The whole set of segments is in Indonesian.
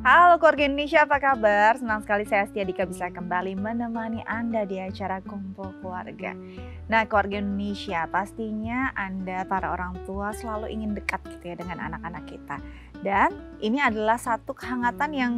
Halo keluarga Indonesia, apa kabar? Senang sekali saya Astia Dika bisa kembali menemani Anda di acara Kumpul Keluarga. Nah, keluarga Indonesia, pastinya Anda para orang tua selalu ingin dekat gitu ya dengan anak-anak kita. Dan ini adalah satu kehangatan yang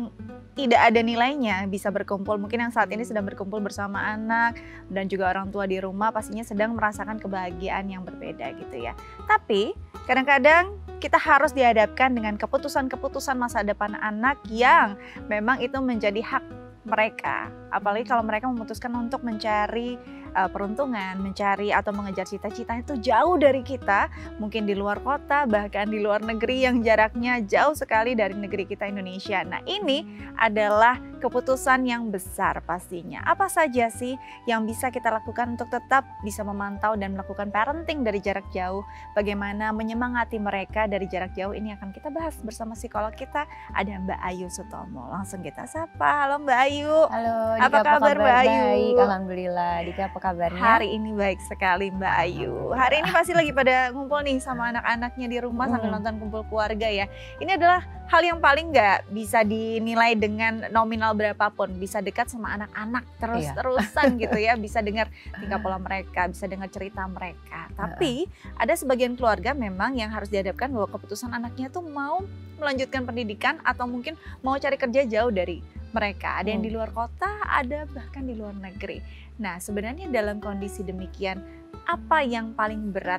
tidak ada nilainya, bisa berkumpul. Mungkin yang saat ini sedang berkumpul bersama anak dan juga orang tua di rumah pastinya sedang merasakan kebahagiaan yang berbeda gitu ya. Tapi kadang-kadang kita harus dihadapkan dengan keputusan-keputusan masa depan anak yang memang itu menjadi hak mereka. Apalagi kalau mereka memutuskan untuk mencari peruntungan, mencari atau mengejar cita-cita itu jauh dari kita, mungkin di luar kota, bahkan di luar negeri yang jaraknya jauh sekali dari negeri kita Indonesia. Nah, ini adalah keputusan yang besar pastinya. Apa saja sih yang bisa kita lakukan untuk tetap bisa memantau dan melakukan parenting dari jarak jauh? Bagaimana menyemangati mereka dari jarak jauh? Ini akan kita bahas bersama psikolog kita, ada Mbak Ayu Sutomo. Langsung kita sapa. Halo Mbak Ayu. Halo, Apa Dika, kabar Mbak Ayu? Baik, alhamdulillah. Dika, apa kabarnya? Hari ini baik sekali Mbak Ayu. Hari ini pasti lagi pada ngumpul nih sama anak-anaknya di rumah sambil nonton Kumpul Keluarga ya. Ini adalah hal yang paling nggak bisa dinilai dengan nominal berapapun. Bisa dekat sama anak-anak terus-terusan gitu ya. Bisa dengar tingkah pola mereka, bisa dengar cerita mereka. Tapi ada sebagian keluarga memang yang harus dihadapkan bahwa keputusan anaknya tuh mau melanjutkan pendidikan atau mungkin mau cari kerja jauh dari mereka. Ada yang di luar kota, ada bahkan di luar negeri. Nah, sebenarnya dalam kondisi demikian, apa yang paling berat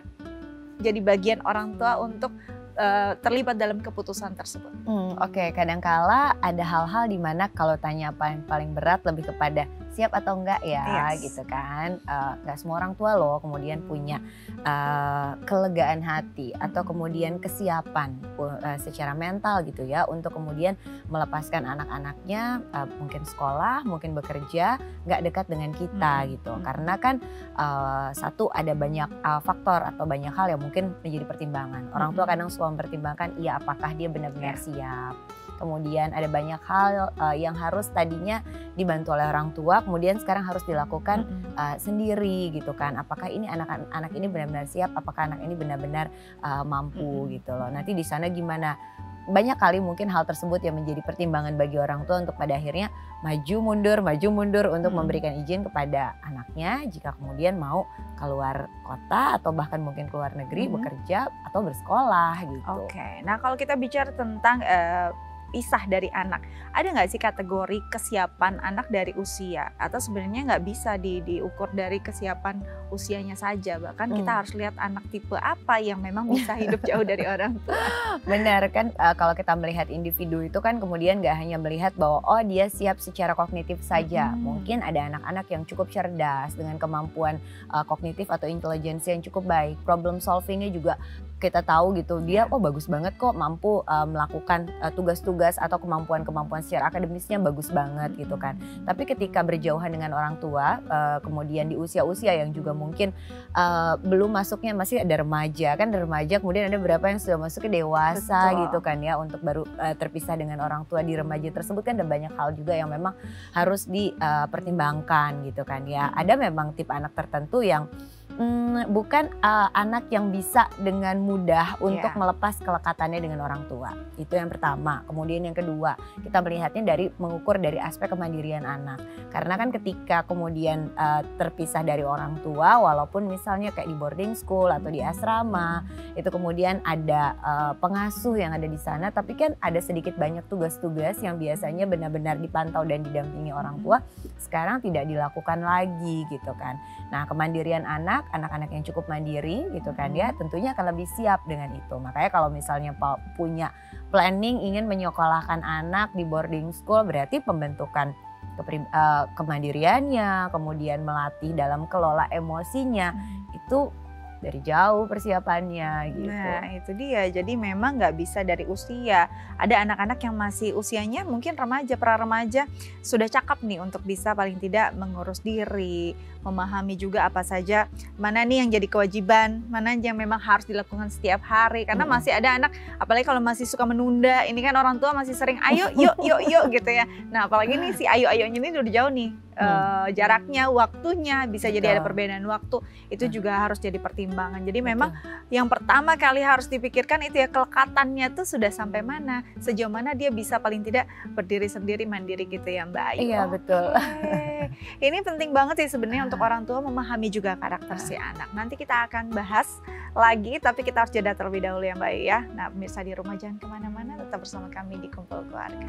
jadi bagian orang tua untuk terlibat dalam keputusan tersebut? Oke, kadangkala ada hal-hal di mana kalau tanya apa yang paling berat lebih kepada siap atau enggak ya, gitu kan. Enggak semua orang tua loh kemudian punya kelegaan hati atau kemudian kesiapan secara mental gitu ya untuk kemudian melepaskan anak-anaknya mungkin sekolah, mungkin bekerja, nggak dekat dengan kita gitu. Karena kan satu ada banyak faktor atau banyak hal yang mungkin menjadi pertimbangan. Orang tua kadang suka mempertimbangkan iya apakah dia benar-benar siap. Kemudian ada banyak hal yang harus tadinya dibantu oleh orang tua, kemudian sekarang harus dilakukan sendiri gitu kan. Apakah ini anak ini benar-benar siap? Apakah anak ini benar-benar mampu gitu loh. Nanti di sana gimana? Banyak kali mungkin hal tersebut yang menjadi pertimbangan bagi orang tua untuk pada akhirnya maju mundur untuk memberikan izin kepada anaknya jika kemudian mau keluar kota atau bahkan mungkin keluar negeri bekerja atau bersekolah gitu. Oke, nah kalau kita bicara tentang pisah dari anak, ada nggak sih kategori kesiapan anak dari usia? Atau sebenarnya nggak bisa diukur dari kesiapan usianya saja, bahkan kita harus lihat anak tipe apa yang memang bisa hidup jauh dari orang tua. Benar kan, kalau kita melihat individu itu kan kemudian nggak hanya melihat bahwa oh dia siap secara kognitif saja. Mungkin ada anak-anak yang cukup cerdas dengan kemampuan kognitif atau intelijensi yang cukup baik. Problem solvingnya juga kita tahu gitu, dia oh bagus banget kok mampu melakukan tugas-tugas atau kemampuan-kemampuan secara akademisnya bagus banget gitu kan. Tapi ketika berjauhan dengan orang tua, kemudian di usia-usia yang juga mungkin belum masuknya masih ada remaja kan, remaja kemudian ada beberapa yang sudah masuk ke dewasa gitu kan ya, untuk baru terpisah dengan orang tua di remaja tersebut kan ada banyak hal juga yang memang harus dipertimbangkan gitu kan ya. Ada memang tipe anak tertentu yang bukan anak yang bisa dengan mudah untuk melepas kelekatannya dengan orang tua. Itu yang pertama. Kemudian yang kedua, kita melihatnya dari mengukur dari aspek kemandirian anak. Karena kan ketika kemudian terpisah dari orang tua, walaupun misalnya kayak di boarding school atau di asrama, itu kemudian ada pengasuh yang ada di sana, tapi kan ada sedikit banyak tugas-tugas yang biasanya benar-benar dipantau dan didampingi orang tua, sekarang tidak dilakukan lagi gitu kan. Nah, kemandirian anak-anak yang cukup mandiri gitu kan ya, tentunya akan lebih siap dengan itu. Makanya kalau misalnya punya planning ingin menyekolahkan anak di boarding school, berarti pembentukan kemandiriannya, kemudian melatih dalam kelola emosinya, itu dari jauh persiapannya gitu. Nah itu dia, jadi memang nggak bisa dari usia. Ada anak-anak yang masih usianya mungkin remaja, pra-remaja sudah cakep nih untuk bisa paling tidak mengurus diri, memahami juga apa saja, mana nih yang jadi kewajiban, mana yang memang harus dilakukan setiap hari. Karena masih ada anak, apalagi kalau masih suka menunda, ini kan orang tua masih sering ayo yuk gitu ya. Nah apalagi nih si ayo-ayonya ini udah jauh nih, jaraknya, waktunya, bisa jadi ada Betul. perbedaan waktu, itu Betul. juga harus jadi pertimbangan. Jadi Betul. memang yang pertama kali harus dipikirkan itu ya, kelekatannya tuh sudah sampai mana, sejauh mana dia bisa paling tidak berdiri sendiri, mandiri gitu ya Mbak Ayu. Iya, betul. Ini penting banget sih sebenarnya untuk orang tua memahami juga karakter si anak. Nanti kita akan bahas lagi, tapi kita harus jeda terlebih dahulu ya Mbak Ayu ya. Nah pemirsa di rumah jangan kemana-mana, tetap bersama kami di Kumpul Keluarga.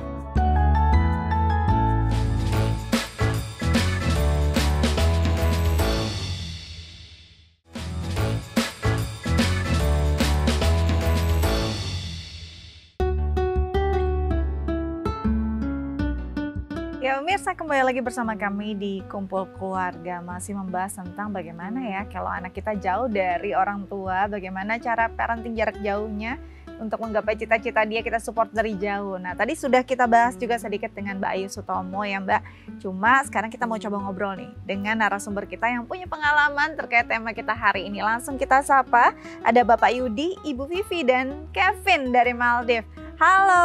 Ya pemirsa, kembali lagi bersama kami di Kumpul Keluarga, masih membahas tentang bagaimana ya kalau anak kita jauh dari orang tua, bagaimana cara parenting jarak jauhnya untuk menggapai cita-cita dia, kita support dari jauh. Nah tadi sudah kita bahas juga sedikit dengan Mbak Ayu Sutomo ya Mbak. Cuma sekarang kita mau coba ngobrol nih dengan narasumber kita yang punya pengalaman terkait tema kita hari ini. Langsung kita sapa, ada Bapak Yudi, Ibu Vivi, dan Kevin dari Maldives. Halo.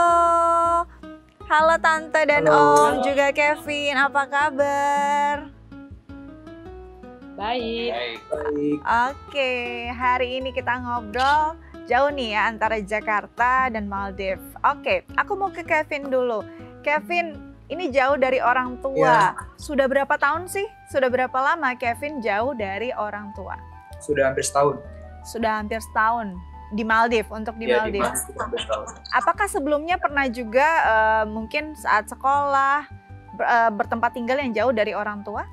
Halo Tante dan Om, juga Kevin, apa kabar? Baik. Oke, hari ini kita ngobrol jauh nih ya antara Jakarta dan Maldives. Oke, aku mau ke Kevin dulu. Kevin, ini jauh dari orang tua. Sudah berapa tahun sih? Sudah berapa lama Kevin jauh dari orang tua? Sudah hampir setahun. Sudah hampir setahun di Maldives, untuk di Ya, Maldives. Maldives sudah hampir setahun. Apakah sebelumnya pernah juga mungkin saat sekolah bertempat tinggal yang jauh dari orang tua?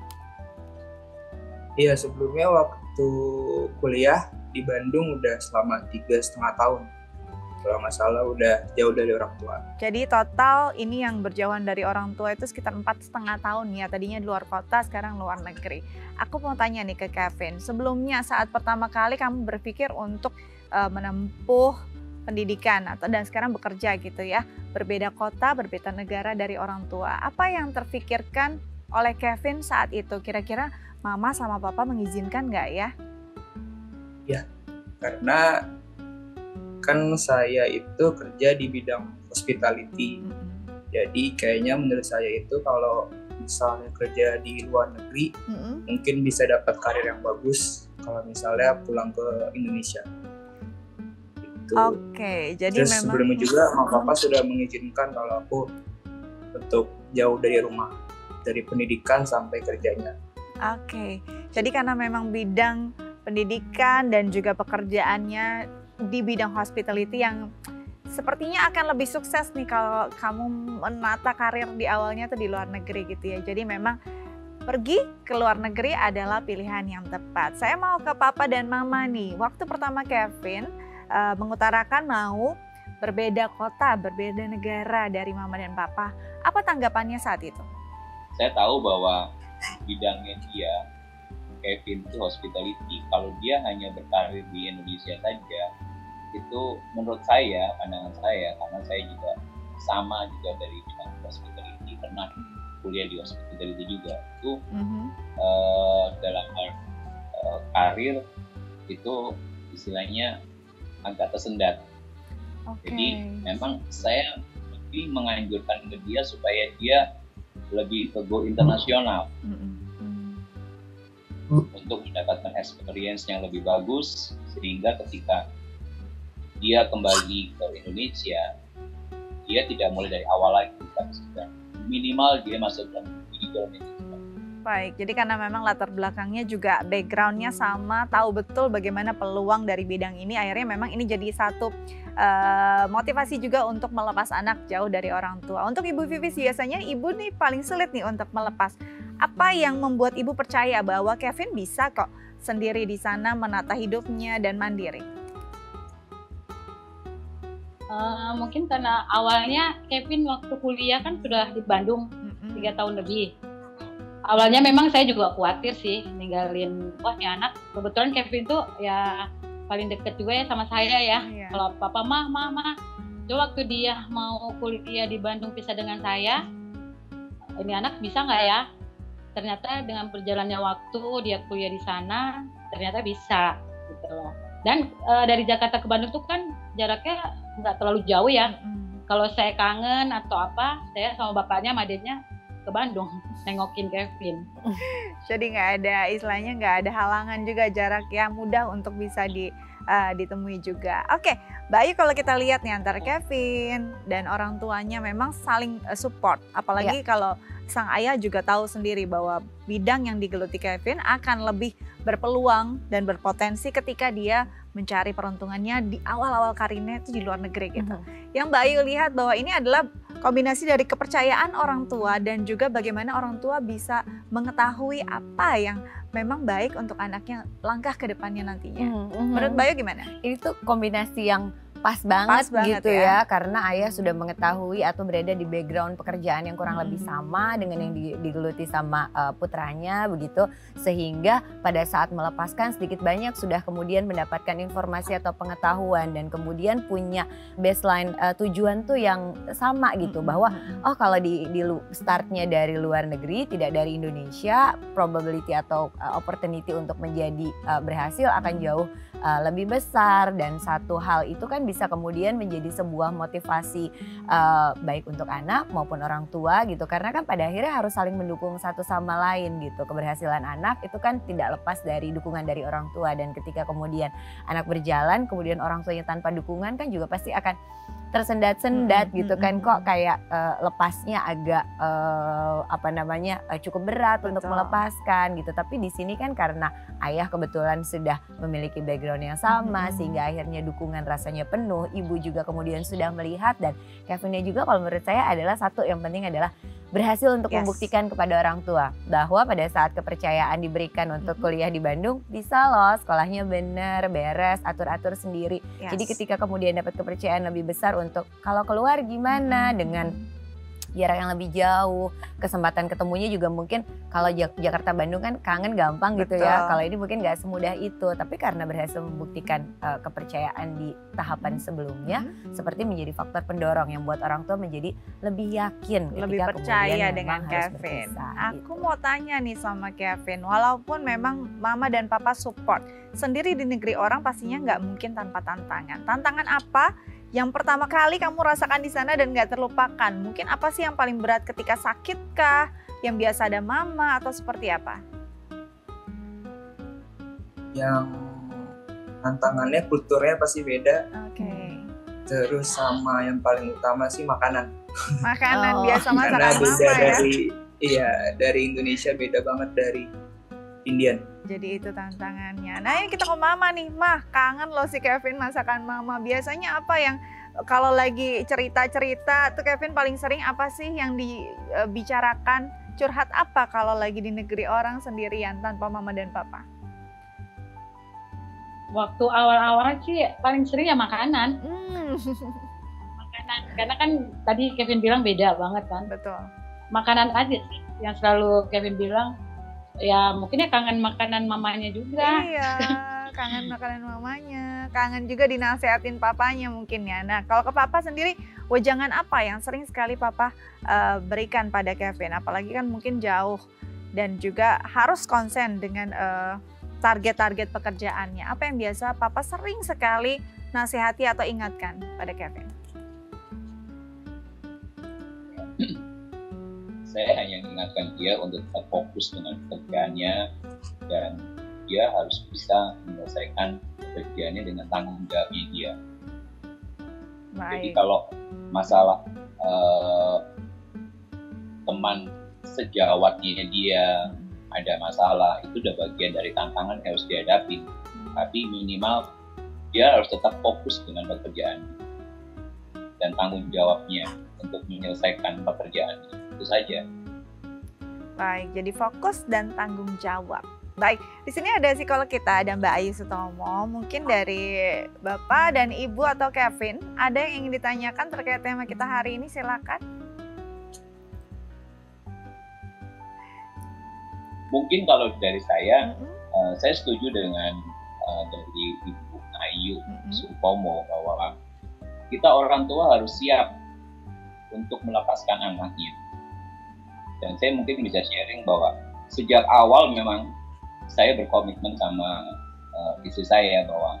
Iya, sebelumnya waktu kuliah di Bandung udah selama 3,5 tahun. Kalau nggak salah udah jauh dari orang tua. Jadi total ini yang berjauhan dari orang tua itu sekitar 4,5 tahun ya. Tadinya di luar kota, sekarang luar negeri. Aku mau tanya nih ke Kevin. Sebelumnya saat pertama kali kamu berpikir untuk menempuh pendidikan dan sekarang bekerja gitu ya. Berbeda kota, berbeda negara dari orang tua. Apa yang terfikirkan oleh Kevin saat itu? Kira-kira mama sama papa mengizinkan nggak ya? Ya, karena kan saya itu kerja di bidang hospitality. Jadi kayaknya menurut saya itu kalau misalnya kerja di luar negeri mungkin bisa dapat karir yang bagus kalau misalnya pulang ke Indonesia. Gitu. Oke, jadi Terus memang sebelumnya juga mama papa sudah mengizinkan kalau aku untuk jauh dari rumah, dari pendidikan sampai kerjanya. Oke, jadi karena memang bidang pendidikan dan juga pekerjaannya di bidang hospitality yang sepertinya akan lebih sukses nih kalau kamu menata karir di awalnya tuh di luar negeri gitu ya. Jadi memang pergi ke luar negeri adalah pilihan yang tepat. Saya mau ke papa dan mama nih. Waktu pertama Kevin mengutarakan mau berbeda kota, berbeda negara dari mama dan papa, apa tanggapannya saat itu? Saya tahu bahwa bidangnya dia, Kevin, itu hospitality. Kalau dia hanya berkarir di Indonesia saja, itu menurut saya, pandangan saya, karena saya juga sama juga dari bidang hospitality, pernah kuliah di hospitality juga, itu dalam hal karir itu istilahnya agak tersendat. Jadi memang saya lebih menganjurkan ke dia supaya dia lebih ke go internasional untuk mendapatkan experience yang lebih bagus, sehingga ketika dia kembali ke Indonesia, dia tidak mulai dari awal lagi, tapi sudah minimal dia masuk dalam legal management. Baik, jadi karena memang latar belakangnya juga backgroundnya sama, tahu betul bagaimana peluang dari bidang ini, akhirnya memang ini jadi satu motivasi juga untuk melepas anak jauh dari orang tua. Untuk Ibu Vivi, biasanya Ibu nih paling sulit nih untuk melepas. Apa yang membuat Ibu percaya bahwa Kevin bisa kok sendiri di sana menata hidupnya dan mandiri? Mungkin karena awalnya Kevin waktu kuliah kan sudah di Bandung 3 tahun lebih. Awalnya memang saya juga khawatir sih ninggalin, wah ini anak, kebetulan Kevin tuh ya paling deket juga ya sama saya ya. Iya. Kalau papa mama, itu waktu dia mau kuliah di Bandung pisah dengan saya, ini anak bisa nggak ya? Ternyata dengan berjalannya waktu dia kuliah di sana, ternyata bisa gitu loh. Dan dari Jakarta ke Bandung tuh kan jaraknya nggak terlalu jauh ya. Kalau saya kangen atau apa, saya sama bapaknya, sama adiknya ke Bandung nengokin Kevin. Jadi nggak ada istilahnya, nggak ada halangan juga, jarak yang mudah untuk bisa ditemui juga. Oke, Mbak Ayu, kalau kita lihat nih antara Kevin dan orang tuanya memang saling support. Apalagi kalau sang ayah juga tahu sendiri bahwa bidang yang digeluti Kevin akan lebih berpeluang dan berpotensi ketika dia mencari peruntungannya di awal-awal karirnya itu di luar negeri gitu. Yang Mbak Ayu lihat bahwa ini adalah kombinasi dari kepercayaan orang tua dan juga bagaimana orang tua bisa mengetahui apa yang memang baik untuk anaknya langkah ke depannya nantinya. Menurut Mbak Ayu gimana? Ini tuh kombinasi yang pas banget gitu ya, karena ayah sudah mengetahui atau berada di background pekerjaan yang kurang lebih sama dengan yang digeluti sama putranya begitu, sehingga pada saat melepaskan sedikit banyak sudah kemudian mendapatkan informasi atau pengetahuan dan kemudian punya baseline tujuan tuh yang sama gitu, bahwa oh kalau di startnya dari luar negeri tidak dari Indonesia, probability atau opportunity untuk menjadi berhasil akan jauh lebih besar, dan satu hal itu kan bisa kemudian menjadi sebuah motivasi baik untuk anak maupun orang tua gitu, karena kan pada akhirnya harus saling mendukung satu sama lain gitu. Keberhasilan anak itu kan tidak lepas dari dukungan dari orang tua, dan ketika kemudian anak berjalan kemudian orang tuanya tanpa dukungan kan juga pasti akan tersendat-sendat gitu kan, kok kayak lepasnya agak cukup berat untuk melepaskan gitu. Tapi di sini kan karena ayah kebetulan sudah memiliki background yang sama sehingga akhirnya dukungan rasanya penuh. Ibu juga kemudian sudah melihat, dan Kevinnya juga kalau menurut saya adalah satu yang penting adalah berhasil untuk membuktikan kepada orang tua bahwa pada saat kepercayaan diberikan untuk kuliah di Bandung, bisa loh sekolahnya bener, beres, atur-atur sendiri. Jadi ketika kemudian dapat kepercayaan lebih besar untuk kalau keluar gimana dengan jarak yang lebih jauh, kesempatan ketemunya juga mungkin kalau Jakarta Bandung kan kangen gampang gitu ya. Kalau ini mungkin nggak semudah itu, tapi karena berhasil membuktikan kepercayaan di tahapan sebelumnya, seperti menjadi faktor pendorong yang buat orang tua menjadi lebih yakin, lebih percaya dengan Kevin. Aku mau tanya nih sama Kevin, walaupun memang mama dan papa support, sendiri di negeri orang pastinya nggak mungkin tanpa tantangan. Tantangan apa yang pertama kali kamu rasakan di sana dan gak terlupakan? Mungkin apa sih yang paling berat ketika sakit kah? Yang biasa ada mama atau seperti apa? Yang tantangannya kulturnya pasti beda. Terus sama yang paling utama sih makanan. Makanan biasa masakan karena beda ya? dari Indonesia, beda banget dari Indian. Jadi itu tantangannya. Nah ini kita ke mama nih, Mah kangen loh si Kevin masakan mama. Biasanya apa yang kalau lagi cerita-cerita tuh Kevin paling sering apa sih yang dibicarakan? Curhat apa kalau lagi di negeri orang sendirian tanpa mama dan papa? Waktu awal-awal sih paling sering ya makanan. Makanan, karena kan tadi Kevin bilang beda banget kan. Betul. Makanan aja sih yang selalu Kevin bilang. Ya mungkin ya kangen makanan mamanya juga. Iya, kangen makanan mamanya. Kangen juga dinasehatin papanya mungkin ya. Nah kalau ke papa sendiri, wejangan apa yang sering sekali papa berikan pada Kevin? Apalagi kan mungkin jauh dan juga harus konsen dengan target-target pekerjaannya. Apa yang biasa papa sering sekali nasihati atau ingatkan pada Kevin? Saya hanya mengingatkan dia untuk tetap fokus dengan pekerjaannya, dan dia harus bisa menyelesaikan pekerjaannya dengan tanggung jawabnya dia. Jadi kalau masalah teman sejawatnya dia ada masalah, itu udah bagian dari tantangan yang harus dihadapi. Tapi minimal dia harus tetap fokus dengan pekerjaan dan tanggung jawabnya untuk menyelesaikan pekerjaannya. Itu saja. Baik, jadi fokus dan tanggung jawab. Baik, di sini ada psikolog kita, ada Mbak Ayu Sutomo. Mungkin dari Bapak dan Ibu atau Kevin, ada yang ingin ditanyakan terkait tema kita hari ini, silakan. Mungkin kalau dari saya setuju dengan dari Ibu Ayu Sutomo bahwa kita orang tua harus siap untuk melepaskan anaknya. Dan saya mungkin bisa sharing bahwa sejak awal memang saya berkomitmen sama istri saya bahwa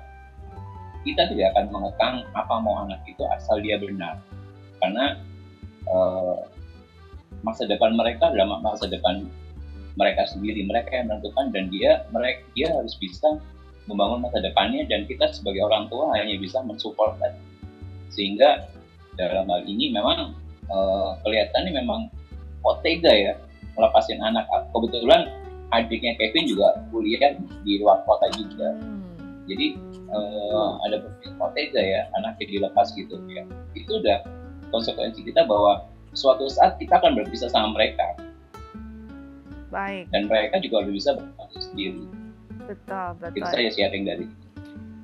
kita tidak akan mengekang apa mau anak itu asal dia benar. Karena masa depan mereka adalah masa depan mereka sendiri, mereka yang menentukan, dan dia harus bisa membangun masa depannya, dan kita sebagai orang tua hanya bisa mensupport tadi. Sehingga dalam hal ini memang kelihatannya memang kok tega ya melepasin anak. Kebetulan adiknya Kevin juga kuliah di luar kota juga, jadi ada berpikir kok tega ya anaknya dilepas gitu ya. Itu udah konsekuensi kita bahwa suatu saat kita akan berpisah sama mereka. Baik. Dan mereka juga harus bisa berpikir sendiri. Betul. Itu saya sharing dari.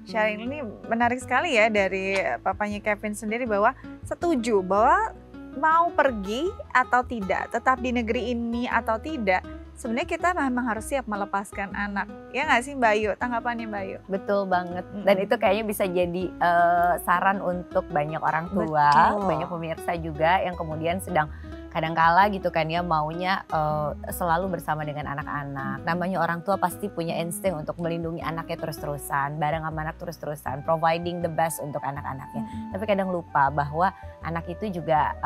Sharing ini menarik sekali ya dari papanya Kevin sendiri, bahwa setuju bahwa mau pergi atau tidak, tetap di negeri ini atau tidak, sebenarnya kita memang harus siap melepaskan anak. Ya nggak sih Mbak Ayu? Tanggapannya Mbak Ayu? Betul banget. Dan itu kayaknya bisa jadi saran untuk banyak orang tua, Betul. banyak pemirsa juga yang kemudian sedang kadangkala gitu kan ya maunya selalu bersama dengan anak-anak. Namanya orang tua pasti punya insting untuk melindungi anaknya terus-terusan, bareng sama anak terus-terusan, providing the best untuk anak-anaknya. Tapi kadang lupa bahwa anak itu juga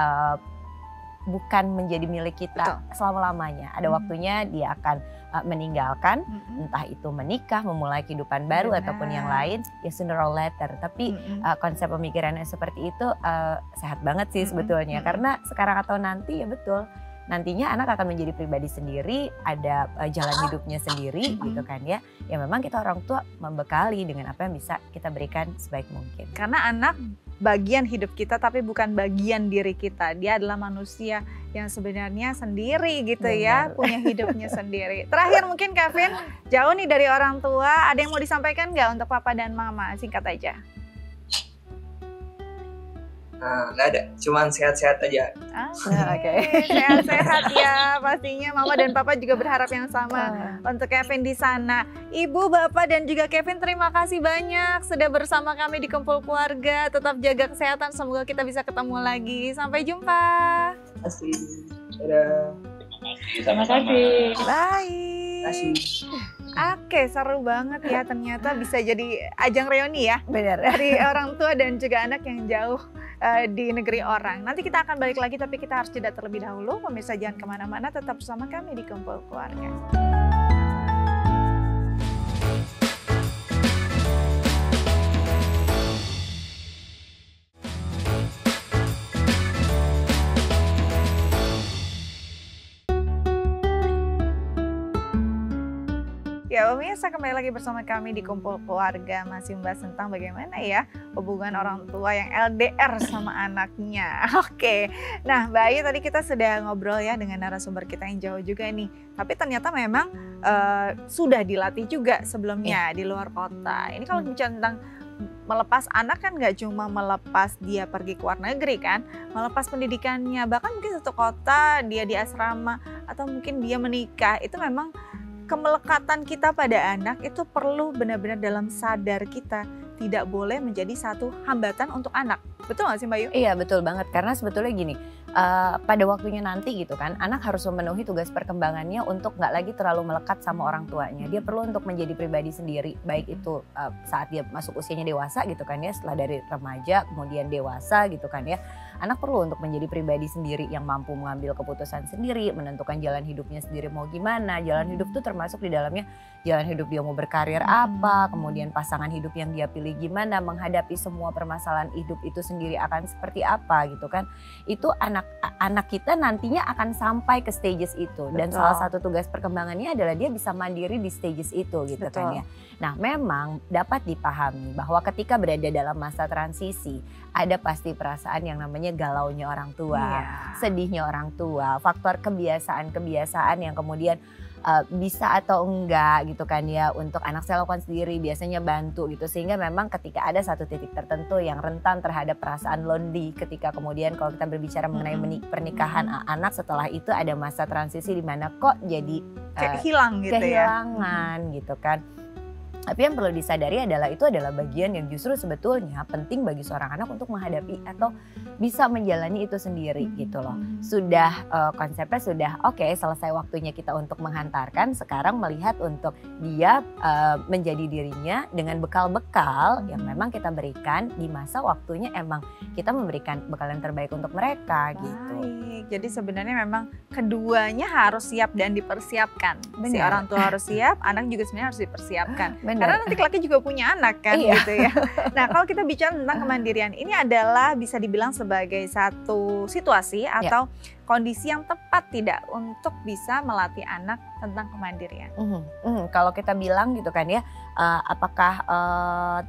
bukan menjadi milik kita selama-lamanya. Ada waktunya dia akan meninggalkan, entah itu menikah, memulai kehidupan baru ataupun yang lain, ya sooner or later. Tapi konsep pemikirannya seperti itu sehat banget sih sebetulnya. Karena sekarang atau nanti ya betul, nantinya anak akan menjadi pribadi sendiri, ada jalan hidupnya sendiri gitu kan ya. Ya memang kita orang tua membekali dengan apa yang bisa kita berikan sebaik mungkin. Karena anak bagian hidup kita tapi bukan bagian diri kita. Dia adalah manusia yang sebenarnya sendiri gitu ya, punya hidupnya sendiri. Terakhir mungkin Kevin, jauh nih dari orang tua, ada yang mau disampaikan nggak untuk papa dan mama? Singkat aja. Nah, nggak ada, cuman sehat-sehat aja. Oke. Sehat-sehat ya, pastinya mama dan papa juga berharap yang sama untuk Kevin di sana. Ibu, bapak dan juga Kevin, terima kasih banyak sudah bersama kami di Kumpul Keluarga. Tetap jaga kesehatan, semoga kita bisa ketemu lagi. Sampai jumpa. Terima kasih. Dadah. Terima kasih. Bye. Terima kasih. Oke, seru banget ya, ternyata bisa jadi ajang reuni ya. Benar. Dari orang tua dan juga anak yang jauh di negeri orang. Nanti kita akan balik lagi, tapi kita harus jeda terlebih dahulu. Pemirsa jangan kemana-mana, tetap bersama kami di Kumpul Keluarga. Ya pemirsa, kembali lagi bersama kami di Kumpul Keluarga, masih membahas tentang bagaimana ya hubungan orang tua yang LDR sama anaknya. Oke, nah Mbak Ayu, tadi kita sudah ngobrol ya dengan narasumber kita yang jauh juga nih. Tapi ternyata memang sudah dilatih juga sebelumnya di luar kota. Ini kalau bicara tentang melepas anak kan nggak cuma melepas dia pergi ke luar negeri kan, melepas pendidikannya, bahkan mungkin satu kota dia di asrama atau mungkin dia menikah, itu memang kemelekatan kita pada anak itu perlu benar-benar dalam sadar kita, tidak boleh menjadi satu hambatan untuk anak. Betul nggak sih Mbak Yu? Iya betul banget, karena sebetulnya gini, pada waktunya nanti gitu kan, anak harus memenuhi tugas perkembangannya untuk nggak lagi terlalu melekat sama orang tuanya. Dia perlu untuk menjadi pribadi sendiri, baik itu saat dia masuk usianya dewasa gitu kan ya, setelah dari remaja kemudian dewasa gitu kan ya. Anak perlu untuk menjadi pribadi sendiri yang mampu mengambil keputusan sendiri, menentukan jalan hidupnya sendiri mau gimana. Jalan hidup tuh termasuk di dalamnya jalan hidup dia mau berkarir apa, kemudian pasangan hidup yang dia pilih gimana, menghadapi semua permasalahan hidup itu sendiri akan seperti apa gitu kan. Itu anak kita nantinya akan sampai ke stages itu. Dan salah satu tugas perkembangannya adalah dia bisa mandiri di stages itu gitu kan ya. Nah memang dapat dipahami bahwa ketika berada dalam masa transisi, ada pasti perasaan yang namanya galaunya orang tua, sedihnya orang tua, faktor kebiasaan yang kemudian bisa atau enggak gitu kan ya untuk anak saya lakukan sendiri, biasanya bantu gitu, sehingga memang ketika ada satu titik tertentu yang rentan terhadap perasaan lonely, ketika kemudian kalau kita berbicara mengenai pernikahan anak, setelah itu ada masa transisi di mana kok jadi kayak hilang gitu kehilangan gitu kan. Tapi yang perlu disadari adalah itu adalah bagian yang justru sebetulnya penting bagi seorang anak untuk menghadapi atau bisa menjalani itu sendiri gitu loh. Sudah konsepnya sudah oke, selesai waktunya kita untuk menghantarkan, sekarang melihat untuk dia menjadi dirinya dengan bekal-bekal yang memang kita berikan di masa waktunya, emang kita memberikan bekal yang terbaik untuk mereka gitu. Baik, jadi sebenarnya memang keduanya harus siap dan dipersiapkan. Si Benar. orang tua harus siap, anak juga sebenarnya harus dipersiapkan. Benar. Karena nanti kelaki juga punya anak kan Iya. gitu ya. Nah kalau kita bicara tentang kemandirian, ini adalah bisa dibilang sebagai satu situasi atau kondisi yang tepat tidak untuk bisa melatih anak tentang kemandirian. Kalau kita bilang gitu kan ya, apakah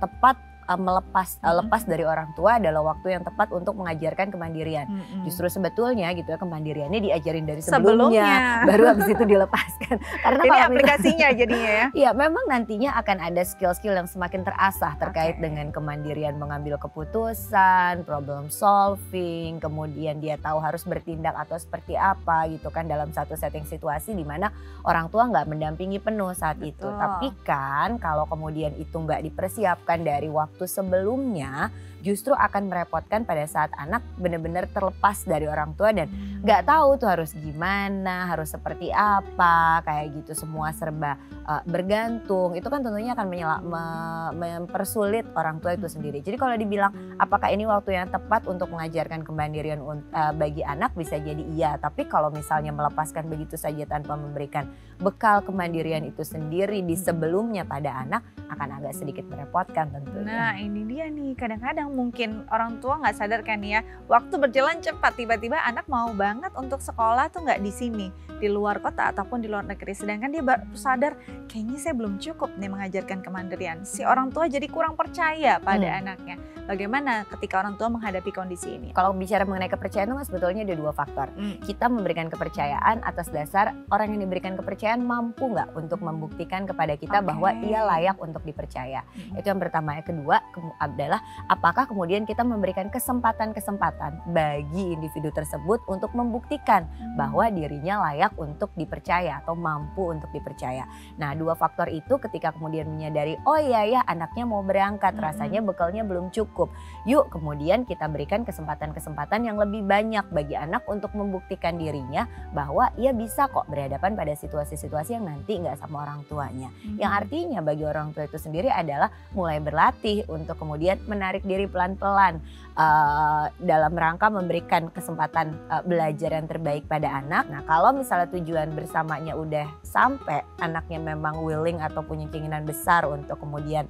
tepat lepas dari orang tua adalah waktu yang tepat untuk mengajarkan kemandirian. Justru sebetulnya gitu ya, kemandiriannya diajarin dari sebelumnya. Baru habis itu dilepaskan. Karena Ini kalau aplikasinya jadinya ya. iya, memang nantinya akan ada skill-skill yang semakin terasah terkait dengan kemandirian mengambil keputusan, problem solving, kemudian dia tahu harus bertindak atau seperti apa gitu kan dalam satu setting situasi di mana orang tua nggak mendampingi penuh saat itu. Tapi kan kalau kemudian itu nggak dipersiapkan dari waktu sebelumnya, justru akan merepotkan pada saat anak benar-benar terlepas dari orang tua dan nggak tahu tuh harus gimana, harus seperti apa, kayak gitu, semua serba bergantung. Itu kan tentunya akan mempersulit orang tua itu sendiri. Jadi kalau dibilang apakah ini waktu yang tepat untuk mengajarkan kemandirian bagi anak, bisa jadi iya. Tapi kalau misalnya melepaskan begitu saja tanpa memberikan bekal kemandirian itu sendiri di sebelumnya pada anak, akan agak sedikit merepotkan tentunya. Nah ini dia nih, kadang-kadang mungkin orang tua nggak sadar kan ya, waktu berjalan cepat, tiba-tiba anak mau banget untuk sekolah tuh nggak di sini, di luar kota ataupun di luar negeri. Sedangkan dia baru sadar, kayaknya saya belum cukup nih mengajarkan kemandirian. Si orang tua jadi kurang percaya pada anaknya. Bagaimana ketika orang tua menghadapi kondisi ini? Kalau bicara mengenai kepercayaan itu sebetulnya ada dua faktor. Kita memberikan kepercayaan atas dasar orang yang diberikan kepercayaan mampu nggak untuk membuktikan kepada kita bahwa ia layak untuk dipercaya. Itu yang pertama. Yang kedua adalah apakah kemudian kita memberikan kesempatan-kesempatan bagi individu tersebut untuk membuktikan bahwa dirinya layak untuk dipercaya atau mampu untuk dipercaya. Nah, dua faktor itu ketika kemudian menyadari, oh iya ya anaknya mau berangkat, rasanya bekalnya belum cukup. Yuk kemudian kita berikan kesempatan-kesempatan yang lebih banyak bagi anak untuk membuktikan dirinya bahwa ia bisa kok berhadapan pada situasi-situasi yang nanti nggak sama orang tuanya. Yang artinya bagi orang tua itu sendiri adalah mulai berlatih untuk kemudian menarik diri pelan-pelan dalam rangka memberikan kesempatan belajar yang terbaik pada anak. Nah kalau misalnya tujuan bersamanya udah sampai, anaknya memang willing atau punya keinginan besar untuk kemudian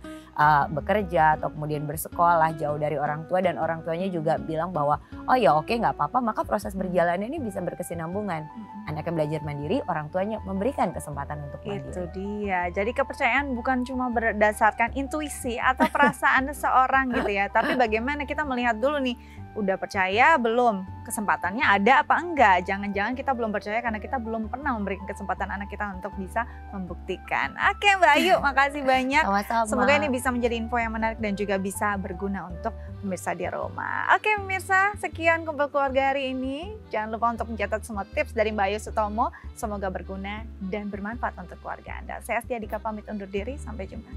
bekerja atau kemudian bersekolah jauh dari orang tua dan orang tuanya juga bilang bahwa oh ya oke nggak apa-apa, maka proses berjalannya ini bisa berkesinambungan. Anaknya belajar mandiri, orang tuanya memberikan kesempatan untuk mandiri. Itu dia. Jadi kepercayaan bukan cuma berdasarkan intuisi atau perasaan seseorang gitu ya, tapi bagaimana kita melihat dulu nih, udah percaya belum, kesempatannya ada apa enggak. Jangan-jangan kita belum percaya karena kita belum pernah memberikan kesempatan anak kita untuk bisa membuktikan. Oke Mbak Ayu, makasih banyak. Sama-sama. Semoga ini bisa menjadi info yang menarik dan juga bisa berguna untuk pemirsa di rumah. Oke pemirsa, sekian Kumpul Keluarga hari ini. Jangan lupa untuk mencatat semua tips dari Mbak Ayu Sutomo. Semoga berguna dan bermanfaat untuk keluarga Anda. Saya Astia Dika pamit undur diri, sampai jumpa.